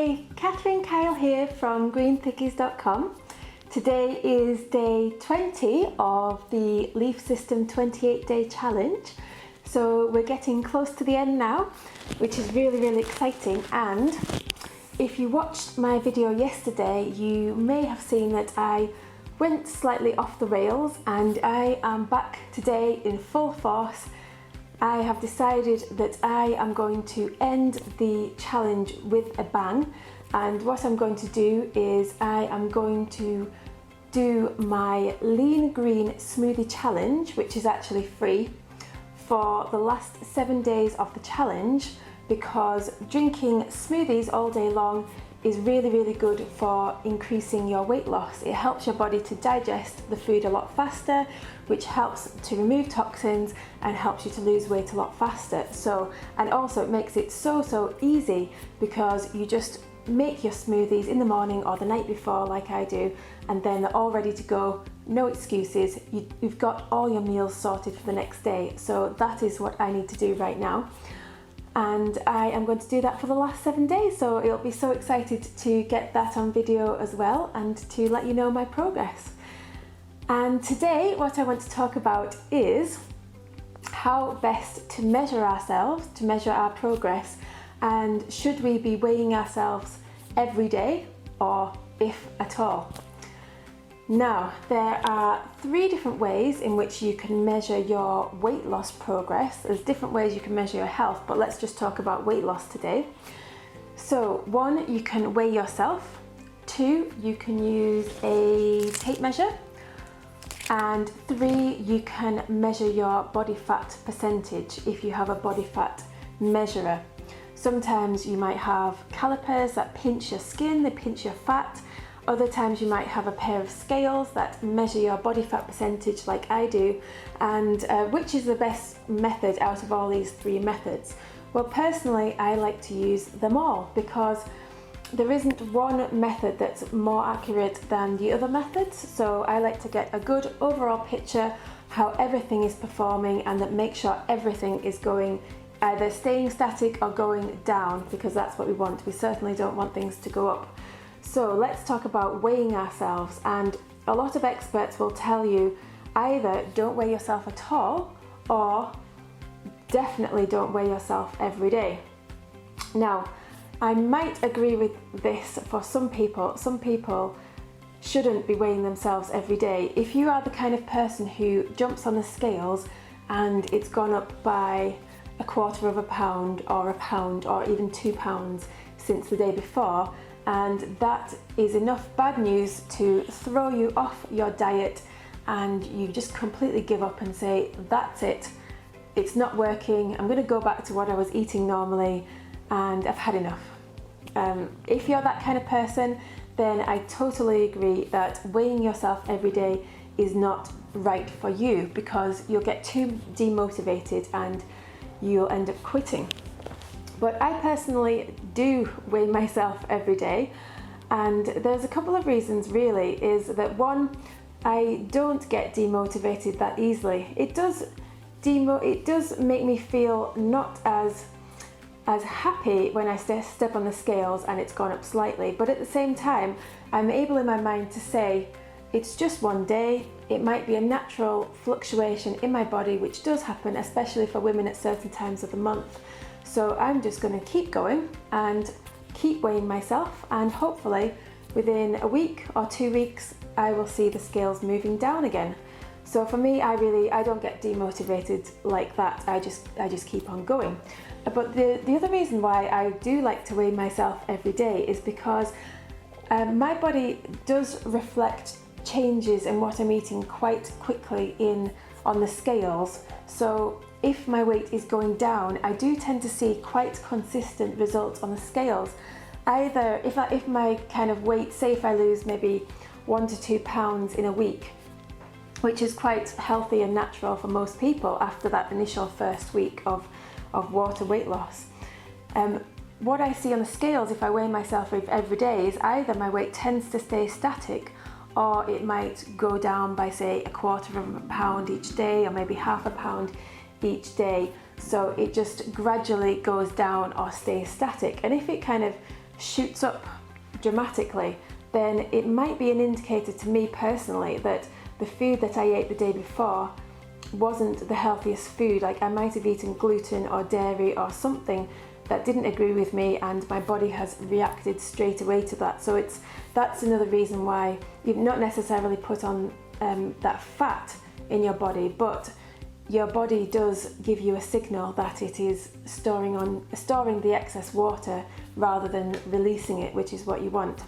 Hey, Catherine Kyle here from greenthickies.com. Today is day 20 of the Leaf System 28-day challenge. So we're getting close to the end now, which is really exciting. And if you watched my video yesterday, you may have seen that I went slightly off the rails and I am back today in full force. I have decided that I am going to end the challenge with a bang, and what I'm going to do is I am going to do my lean green smoothie challenge, which is actually free, for the last 7 days of the challenge, because drinking smoothies all day long is really good for increasing your weight loss. It helps your body to digest the food a lot faster, which helps to remove toxins and helps you to lose weight a lot faster. And also it makes it so easy, because you just make your smoothies in the morning or the night before like I do, and then they're all ready to go. No excuses. You've got all your meals sorted for the next day. So that is what I need to do right now. And I am going to do that for the last 7 days, so it'll be so excited to get that on video as well and to let you know my progress. And today what I want to talk about is how best to measure ourselves, to measure our progress, and should we be weighing ourselves every day or if at all. Now, there are 3 different ways in which you can measure your weight loss progress. There's different ways you can measure your health, but let's just talk about weight loss today. So 1, you can weigh yourself. 2, you can use a tape measure. And 3, you can measure your body fat percentage if you have a body fat measurer. Sometimes you might have calipers that pinch your skin, they pinch your fat. Other times you might have a pair of scales that measure your body fat percentage like I do. And which is the best method out of all these 3 methods? Well, personally, I like to use them all, because there isn't one method that's more accurate than the other methods. So I like to get a good overall picture how everything is performing, and that make sure everything is going either staying static or going down, because that's what we want. We certainly don't want things to go up. So let's talk about weighing ourselves, and a lot of experts will tell you either don't weigh yourself at all, or definitely don't weigh yourself every day. Now, I might agree with this for some people. Some people shouldn't be weighing themselves every day. If you are the kind of person who jumps on the scales and it's gone up by a quarter of a pound or a pound or even 2 pounds since the day before, and that is enough bad news to throw you off your diet, and you just completely give up and say, that's it, it's not working, I'm going to go back to what I was eating normally and I've had enough. If you're that kind of person, then I totally agree that weighing yourself every day is not right for you, because you'll get too demotivated and you'll end up quitting. But I personally do weigh myself every day, and there's a couple of reasons really. Is that 1, I don't get demotivated that easily. It does make me feel not as happy when I step on the scales and it's gone up slightly, but at the same time I'm able in my mind to say it's just one day. It might be a natural fluctuation in my body, which does happen, especially for women at certain times of the month. So I'm just going to keep going and keep weighing myself, and hopefully within a week or 2 weeks I will see the scales moving down again. So for me, I don't get demotivated like that. I just keep on going. But the other reason why I do like to weigh myself every day is because my body does reflect changes in what I'm eating quite quickly on the scales. So if my weight is going down, I do tend to see quite consistent results on the scales. Either if my kind of weight, say if I lose maybe 1 to 2 pounds in a week, which is quite healthy and natural for most people after that initial first week of water weight loss. What I see on the scales if I weigh myself every day is either my weight tends to stay static, or it might go down by say a quarter of a pound each day, or maybe half a pound each day. So it just gradually goes down or stays static. And if it kind of shoots up dramatically, then it might be an indicator to me personally that the food that I ate the day before wasn't the healthiest food. Like I might have eaten gluten or dairy or something that didn't agree with me, and my body has reacted straight away to that. So that's another reason why you've not necessarily put on that fat in your body, but your body does give you a signal that it is storing the excess water rather than releasing it, which is what you want.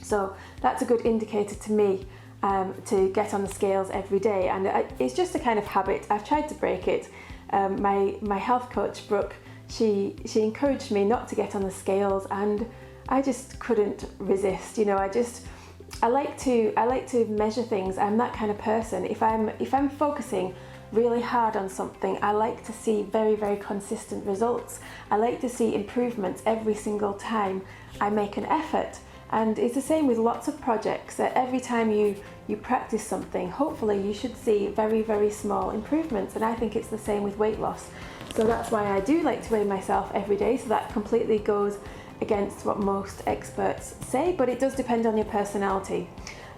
So that's a good indicator to me to get on the scales every day, and it's just a kind of habit. I've tried to break it. My health coach Brooke, she encouraged me not to get on the scales, and I just couldn't resist. You know, I like to measure things. I'm that kind of person. If I'm focusing really hard on something, I like to see very, very consistent results. I like to see improvements every single time I make an effort. And it's the same with lots of projects, that every time you practice something, hopefully you should see very, very small improvements. And I think it's the same with weight loss. So that's why I do like to weigh myself every day. So that completely goes against what most experts say, but it does depend on your personality.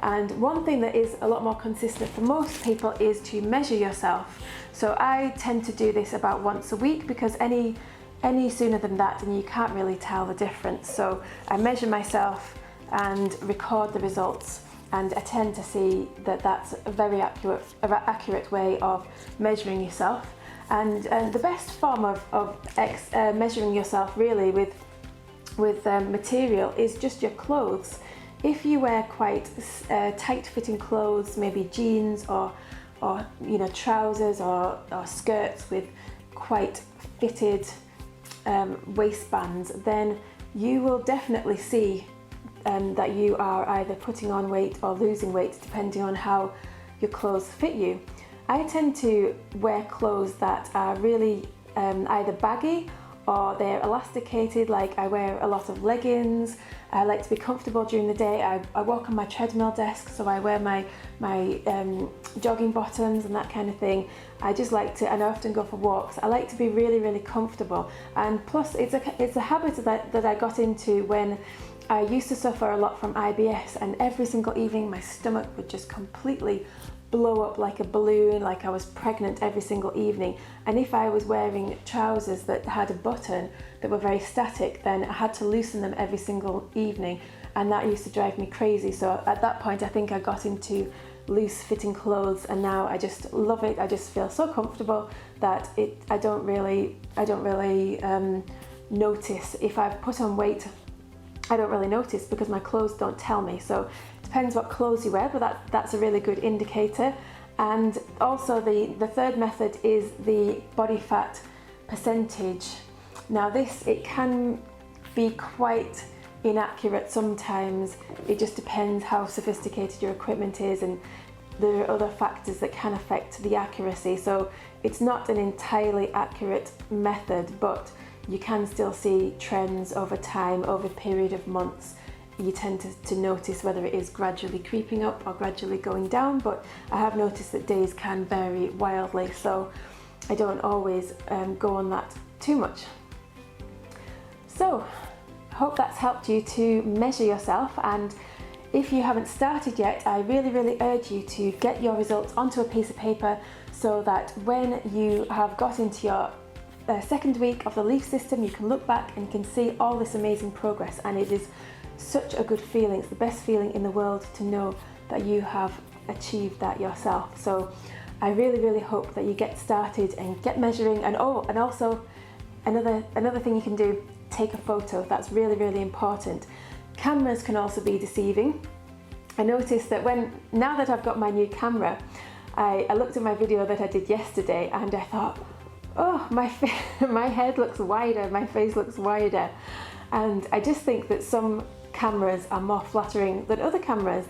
And one thing that is a lot more consistent for most people is to measure yourself. So I tend to do this about once a week, because any sooner than that and you can't really tell the difference. So I measure myself and record the results, and I tend to see that that's a very accurate way of measuring yourself. And the best form of measuring yourself really with material is just your clothes. If you wear quite tight-fitting clothes, maybe jeans or you know, trousers or skirts with quite fitted waistbands, then you will definitely see that you are either putting on weight or losing weight, depending on how your clothes fit you. I tend to wear clothes that are really either baggy or they're elasticated. Like I wear a lot of leggings. I like to be comfortable during the day. I walk on my treadmill desk, so I wear my jogging bottoms and that kind of thing. I just like to, and I often go for walks. I like to be really, really comfortable. And plus it's a habit that I got into when I used to suffer a lot from IBS, and every single evening my stomach would just completely blow up like a balloon, like I was pregnant every single evening. And if I was wearing trousers that had a button that were very static, then I had to loosen them every single evening, and that used to drive me crazy. So at that point I think I got into loose fitting clothes, and now I just love it. I just feel so comfortable that I don't really notice if I've put on weight. I don't really notice because my clothes don't tell me. So it depends what clothes you wear, but that's a really good indicator. And also the third method is the body fat percentage. Now this, it can be quite inaccurate sometimes. It just depends how sophisticated your equipment is, and there are other factors that can affect the accuracy. So it's not an entirely accurate method, but you can still see trends over time, over a period of months. You tend to notice whether it is gradually creeping up or gradually going down, but I have noticed that days can vary wildly, so I don't always go on that too much. So I hope that's helped you to measure yourself, and if you haven't started yet, I really urge you to get your results onto a piece of paper, so that when you have got into your second week of the Leaf System, you can look back and you can see all this amazing progress. And it is such a good feeling. It's the best feeling in the world to know that you have achieved that yourself. So I really hope that you get started and get measuring. And also another thing you can do, take a photo. That's really important. Cameras can also be deceiving. I noticed that now that I've got my new camera, I looked at my video that I did yesterday, and I thought, oh, my head looks wider, my face looks wider. And I just think that some cameras are more flattering than other cameras.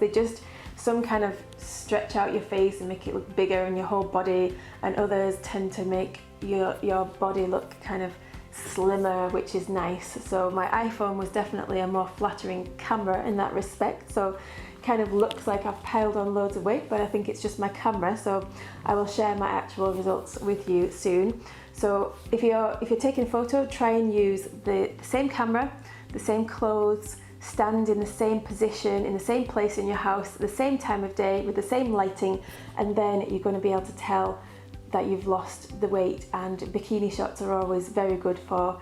Some kind of stretch out your face and make it look bigger and your whole body, and others tend to make your body look kind of slimmer, which is nice. So my iPhone was definitely a more flattering camera in that respect. So kind of looks like I've piled on loads of weight, but I think it's just my camera. So I will share my actual results with you soon. So if you're taking a photo, try and use the same camera, the same clothes, stand in the same position, in the same place in your house, at the same time of day, with the same lighting, and then you're going to be able to tell that you've lost the weight. And bikini shots are always very good for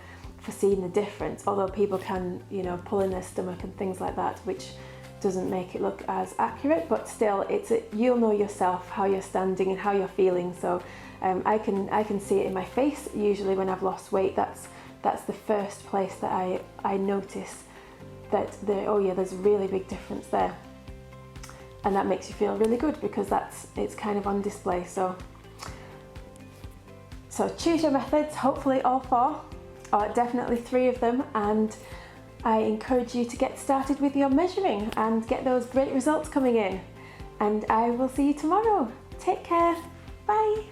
seeing the difference, although people can, you know, pull in their stomach and things like that, which doesn't make it look as accurate, but still you'll know yourself how you're standing and how you're feeling. So I can see it in my face usually when I've lost weight. That's the first place that I notice that there's a really big difference there, and that makes you feel really good because it's kind of on display. So choose your methods, hopefully all 4, or definitely 3 of them, and I encourage you to get started with your measuring and get those great results coming in. And I will see you tomorrow. Take care. Bye.